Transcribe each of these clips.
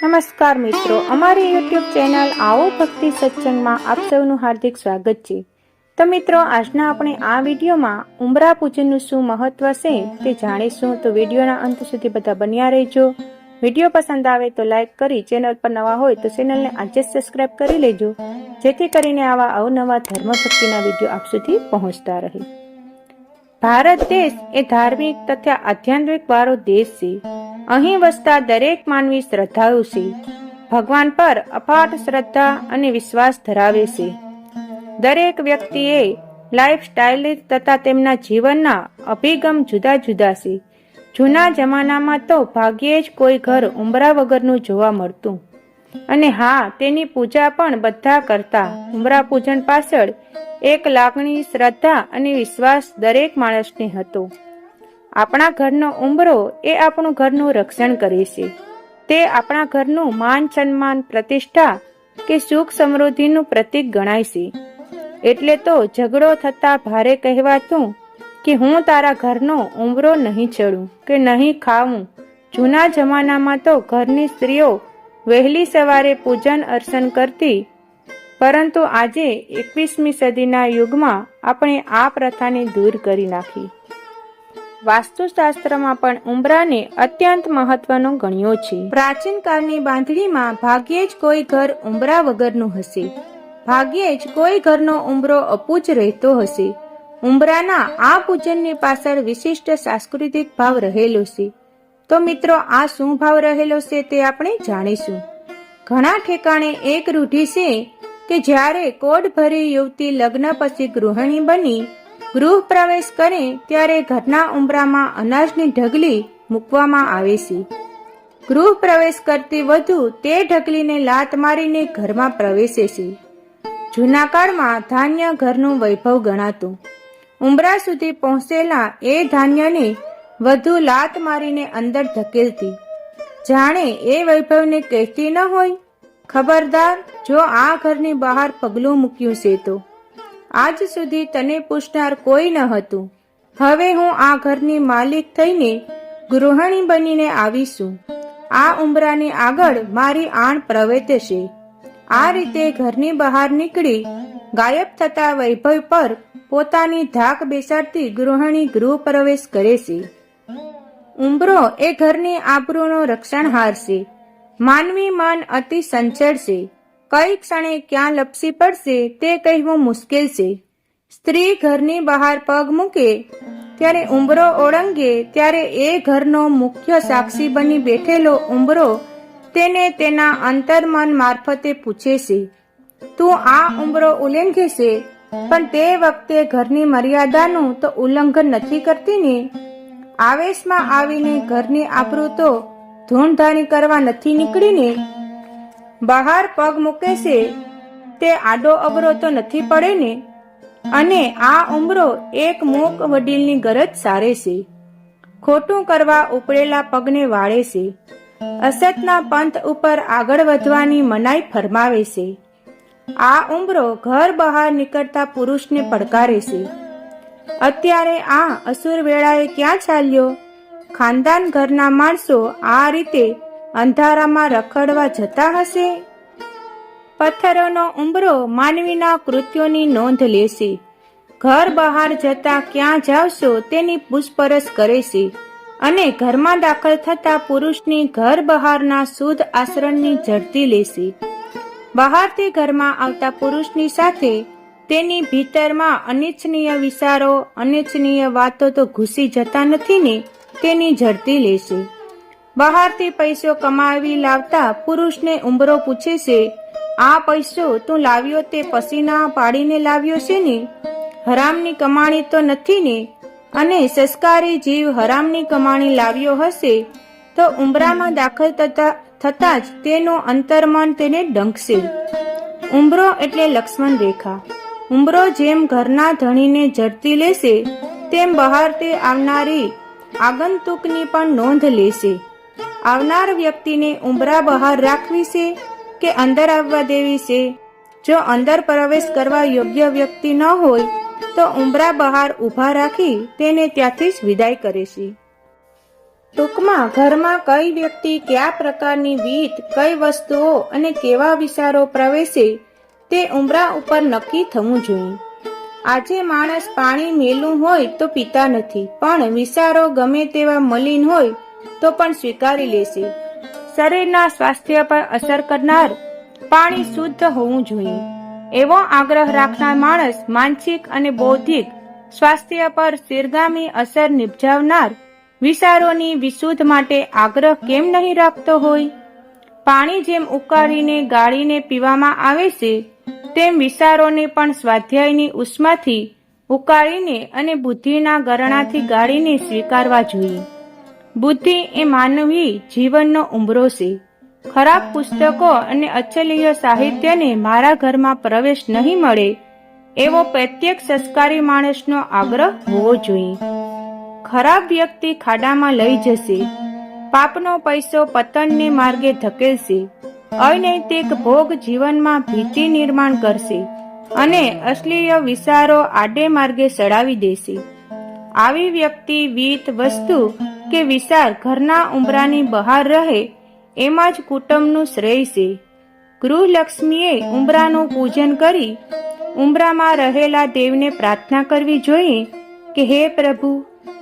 નમસ્કાર મિત્રો, અમારી યુટ્યુબ ચેનલ આવો ભક્તિ સત્સંગમાં આપ સૌનું હાર્દિક સ્વાગત છે। તો મિત્રો, આજના આપણે આ વિડીયોમાં ઉંબરા પૂજનનું શું મહત્વ છે તે જાણીશું। તો વિડીયોના અંત સુધી બધા બન્યા રહેજો। વિડીયો પસંદ આવે તો લાઈક કરી, ચેનલ પર નવા હોય તો ચેનલને આજે જ સબસ્ક્રાઇબ કરી લેજો, જેથી કરીને આવા અવનવા ધર્મ ભક્તિના વિડીયો આપ સુધી પહોંચતા રહે। ભારત દેશ એ ધાર્મિક તથા આધ્યાત્મિક વાળો દેશ છે। અહીં વસતા દરેક માનવી શ્રદ્ધાળુ છે, ભગવાન પર અપાટ શ્રદ્ધા અને વિશ્વાસ ધરાવે છે। દરેક વ્યક્તિએ લાઈફ સ્ટાઇલ તથા તેમના જીવનના અભિગમ જુદા જુદા છે। જૂના જમાનામાં તો ભાગ્યે જ કોઈ ઘર ઉંબરા વગરનું જોવા મળતું, અને હા, તેની પૂજા પણ બધા કરતા। ઉંબરા પૂજન પાછળ એક લાગણી, શ્રદ્ધા અને વિશ્વાસ દરેક માણસને હતો। આપણા ઘરનો ઉંબરો એ આપણું ઘરનું રક્ષણ કરે છે। તે આપણા ઘરનું માન સન્માન, પ્રતિષ્ઠા કે સુખ સમૃદ્ધિનું પ્રતીક ગણાય છે। એટલે તો ઝઘડો થતા ભારે કહેવાતું કે હું તારા ઘરનો ઉંબરો નહીં ચડું કે નહીં ખાવું। જૂના જમાનામાં તો ઘરની સ્ત્રીઓ વહેલી સવારે પૂજન અર્ચન કરતી, પરંતુ આજે 21મી સદીના યુગમાં આપણે આ પ્રથાને દૂર કરી નાખી। વાસ્તુશાસ્ત્રમાં પણ ઉંબરાને અત્યંત મહત્વનો ગણ્યો છે। પ્રાચીન કાળની બાંધણીમાં ભાગ્યે જ કોઈ ઘર ઉંબરા વગરનું હશે, ભાગ્યે જ કોઈ ઘરનો ઉંબરો અપૂજ રહેતો હશે। ઉંબરાના આ પૂજનની પાછળ વિશિષ્ટ સાંસ્કૃતિક ભાવ રહેલો છે। તો મિત્રો, આ શું ભાવ રહેલો છે તે આપણે જાણીશું। ઘણા ઠેકાણે એક રૂઢિ છે કે જ્યારે કોડ ભરી યુવતી લગ્ન પછી ગૃહિણી બની ગૃહ પ્રવેશ કરે ત્યારે ઘરના ઉંબરામાં અનાજની ઢગલી મૂકવામાં આવે છે। ગૃહ પ્રવેશ કરતી વધુ તે ઢગલીને લાત મારીને ઘરમાં પ્રવેશે છે। જૂના કાળમાં ધાન્ય ઘરનું વૈભવ ગણાતું। ઉંબરા સુધી પહોંચેલા એ ધાન્યને વધુ લાત મારીને અંદર ધકેલતી, જાણે એ વૈભવને કહેતી ન હોય, ખબરદાર, જો આ ઘરની બહાર પગલું મૂક્યું છે તો આજ સુધી તને પૂછનાર કોઈ ન હતું। હવે હું આ ઘરની માલિક થઈને ગૃહિણી બનીને આવીશું। આ ઉંબરાની આગળ મારી આણ પ્રવેશે। આ રીતે ઘરની બહાર નીકળી ગાયબ થતા વૈભવ પર પોતાની ધાક બેસાડતી ગૃહિણી ગૃહ પ્રવેશ કરે છે। ઉંબરો એ ઘરની આબરૂનો રક્ષણહાર છે। માનવી મન અતિ સંચળ છે, કઈ ક્ષણે ક્યાં લપસી પડશે તે કહેવું મુશ્કેલ છે। સ્ત્રી ઘરની બહાર પગ મૂકે ત્યારે ઉંબરો ઓળંગે ત્યારે એ ઘરનો મુખ્ય સાક્ષી બની બેઠેલો ઉંબરો તેને તેના અંતર્મન મારફતે પૂછે છે, તું આ ઉંબરો ઉલ્લંઘે છે, પણ તે વખતે ઘરની મર્યાદાનું તો ઉલ્લંઘન નથી કરતી ને? આવેશમાં આવીને ઘરની આબરૂ તો ધૂણધાણી કરવા નથી નીકળીને? બહાર પગ મૂકે છે તે આડો અવરો તો નથી પડે ને? અને આ ઉંબરો એક મૂક વડીલની ગરજ સારે છે, ખોટું કરવા ઉપડેલા પગને વાળે છે, અસતના પંથ ઉપર આગળ વધવાની મનાઈ ફરમાવે છે। આ ઉંબરો ઘર બહાર નીકળતા પુરુષને પડકારે છે, અત્યારે આ અસુર વેળાએ ક્યાં ચાલ્યો? ખાનદાન ઘરના માણસો આ રીતે અંધારામાં રખડવા જતા હશે? પથ્થરોનો ઉંબરો માનવીના કૃત્યોની નોંધ લેશે, ઘર બહાર જતા ક્યાં જાવશો તેની પૂછપરછ કરે છે, અને ઘરમાં દાખલ થતા પુરુષની ઘર બહારના શુદ્ધ આચરણની ઝડપી લેશે। બહારથી ઘરમાં આવતા પુરુષની સાથે તેની ભીતરમાં અનિચ્છનીય વિચારો, અનિચ્છનીય વાતો તો ઘૂસી જતા નથી ને તેની ઝડપી લેશે। બહારથી પૈસો કમાવી લાવતા પુરુષને ઉંબરો પૂછે છે, આ પૈસો તું લાવ્યો તે પસીના પાડીને લાવ્યો છે ને? હરામની કમાણી તો નથી ને? અને સંસ્કારી જીવ હરામની કમાણી લાવ્યો હશે તો ઉંબરામાં દાખલ થતા જ તેનું અંતર્મન તેને ડંખશે। ઉંબરો એટલે લક્ષ્મણ રેખા। ઉંબરો જેમ ઘરના ધણીને ઝડપી લેશે, તેમ બહારથી આવનારી આગંતુકની પણ નોંધ લેશે। આવનાર વ્યક્તિને ઉંબરા બહાર રાખવી છે કે અંદર આવવા દેવી છે? જો અંદર પ્રવેશ કરવા યોગ્ય વ્યક્તિ ન હોય તો ઉંબરા બહાર ઊભા રાખી તેને ત્યાંથી જ વિદાય કરે છે। ટૂંકમાં ઘરમાં કઈ વ્યક્તિ કયા પ્રકારની રીત, કઈ વસ્તુઓ અને કેવા વિચારો પ્રવેશે તે ઉંબરા ઉપર નક્કી થવું જોઈએ. આજે માણસ પાણી મેલું હોય તો પીતા નથી, પણ વિચારો ગમે તેવા મલિન હોય તો પણ સ્વીકારી લેશે. શરીરના સ્વાસ્થ્ય પર અસર કરનાર પાણી શુદ્ધ હોવું જોઈએ એવો આગ્રહ રાખનાર માણસ માનસિક અને બૌદ્ધિક સ્વાસ્થ્ય પર શીર્ષગામી અસર નિપજાવનાર વિચારોની વિશુદ્ધ માટે આગ્રહ કેમ નહીં રાખતો હોય? પાણી જેમ ઉકાળીને ગાળીને પીવામાં આવે છે, તેમ વિચારોને પણ સ્વાધ્યાયની ઉષ્માથી ઉકાળીને અને બુદ્ધિના ગરણાથી ગાળીને સ્વીકારવા જોઈએ. બુદ્ધિ એ માનવી જીવનનો ઉંબરો છે. ખરાબ પુસ્તકો અને અચલીય સાહિત્યને મારા ઘરમાં પ્રવેશ નહીં મળે એવો પ્રત્યેક સંસ્કારી માણસનો આગ્રહ હોવો જોઈએ. ખરાબ વ્યક્તિ ખાડામાં લઈ જશે, પાપનો પૈસો પતનને માર્ગે ધકેલશે, અનૈતિક ભોગ જીવનમાં ભીતિ નિર્માણ કરશે અને અશ્લીય વિચારો આડે માર્ગે ચડાવી દેશે. આવી વ્યક્તિ, વિત, વસ્તુ કે વિચાર ઘરના ઉંબરાની બહાર રહે એમાં જ કુટુંબનું શ્રેય છે. ગૃહલક્ષ્મીએ ઉંબરાનું પૂજન કરી ઉંબરામાં રહેલા દેવને પ્રાર્થના કરવી જોઈએ કે હે પ્રભુ,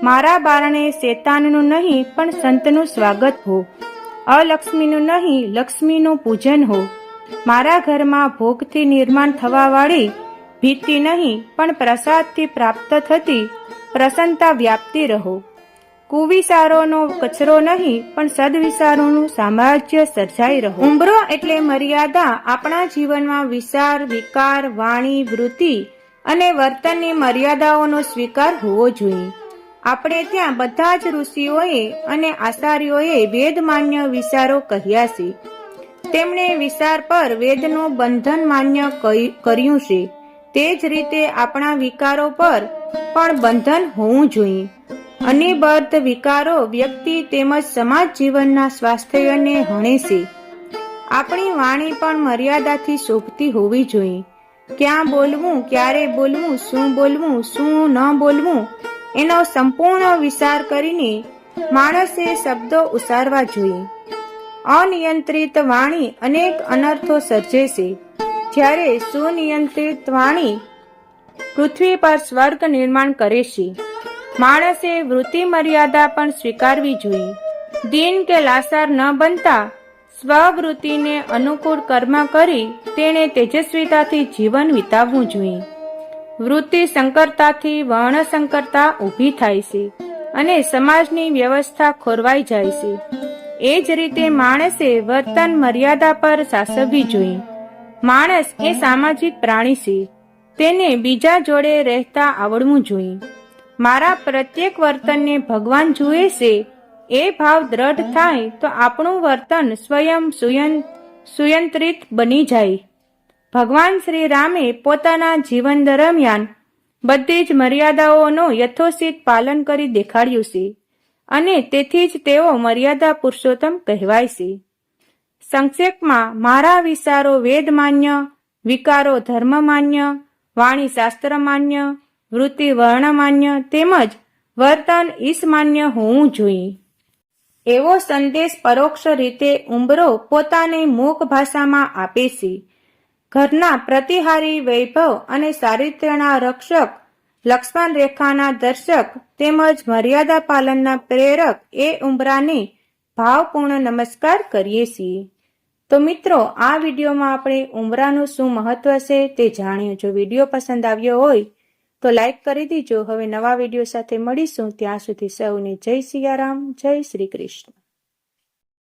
મારા બારણે શેતાનનું નહીં પણ સંતનું સ્વાગત હો, અલક્ષ્મીનું નહીં લક્ષ્મીનું પૂજન હો. મારા ઘરમાં ભોગથી નિર્માણ થવા વાળી ભીતિ નહીં પણ પ્રસાદથી પ્રાપ્ત થતી પ્રસન્નતા વ્યાપતી રહો. કુવિચારોનો કચરો નહીં પણ સદવિચારોનું સામ્રાજ્ય સર્જાઈ રહો. ઉંબરો એટલે મર્યાદા. આપણા જીવનમાં વિચાર, વિકાર, વાણી, વૃત્તિ અને વર્તનની મર્યાદાઓનો સ્વીકાર હોવો જોઈએ. આપણે ત્યાં બધા જ ઋષિઓએ અને આચાર્યોએ વેદમાન્ય વિચારો કહ્યા છે. તેમણે વિચાર પર વેદનું બંધન માન્ય કર્યું છે. તે જ રીતે આપણા વિકારો પર પણ બંધન હોવું જોઈએ. અનિબદ્ધ વિકારો વ્યક્તિ તેમજ સમાજ જીવનના સ્વાસ્થ્યને હણે છે. આપણી વાણી પણ મર્યાદાથી શોભતી હોવી જોઈએ. ક્યાં બોલવું, ક્યારે બોલવું, શું બોલવું, શું ન બોલવું એનો સંપૂર્ણ વિચાર કરીને માણસે શબ્દો ઉચ્ચારવા જોઈએ. અનિયંત્રિત વાણી અનેક અનર્થો સર્જે છે, જ્યારે સુનિયંત્રિત વાણી પૃથ્વી પર સ્વર્ગ નિર્માણ કરે છે. માણસે વૃત્તિ મર્યાદા પણ સ્વીકારવી જોઈએ. દીન કે લાચાર ન બનતા સ્વવૃત્તિને અનુકૂળ કર્મ કરી તેણે તેજસ્વીતાથી જીવન વિતાવવું જોઈએ. વૃત્તિ સંકરતાથી વર્ણ સંકરતા ઊભી થાય છે અને સમાજની વ્યવસ્થા ખોરવાઈ જાય છે. એ જ રીતે માણસે વર્તન મર્યાદા પર સાચવવી જોઈએ. માણસ એ સામાજિક પ્રાણી છે. તેને બીજા જોડે રહેતા આવડવું જોઈએ. મારા પ્રત્યેક વર્તનને ભગવાન જુએ છે એ ભાવ દ્રઢ થાય તો આપણું વર્તન સ્વયં સુયંત્રિત બની જાય. ભગવાન શ્રી રામે પોતાના જીવન દરમિયાન બધી જ મર્યાદાઓનો યથોચિત પાલન કરી દેખાડ્યું છે અને તેથી જ તેઓ મર્યાદા પુરુષોત્તમ કહેવાય છે. સંક્ષેપમાં મારા વિચારો વેદમાન્ય, વિકારો ધર્મમાન્ય, વાણી શાસ્ત્રમાન્ય, વૃત્તિ વર્ણમાન્ય તેમજ વર્તન ઈશમાન્ય હોવું જોઈએ. એવો સંદેશ પરોક્ષ રીતે ઉંબરો પોતાની મૂક ભાષામાં આપે છે. ઘરના પ્રતિહારી, વૈભવ અને ચારિત્ર્યના રક્ષક, લક્ષ્મણ રેખાના દર્શક તેમજ મર્યાદા પાલનના પ્રેરક એ ઉંબરાને ભાવપૂર્ણ નમસ્કાર કરીએ છીએ. તો મિત્રો, આ વિડીયોમાં આપણે ઉંબરાનું શું મહત્વ છે તે જાણ્યું. જો વિડીયો પસંદ આવ્યો હોય તો લાઈક કરી દીજો. હવે નવા વિડીયો સાથે મળીશું. ત્યાં સુધી સૌને જય સિયારામ, જય શ્રી કૃષ્ણ.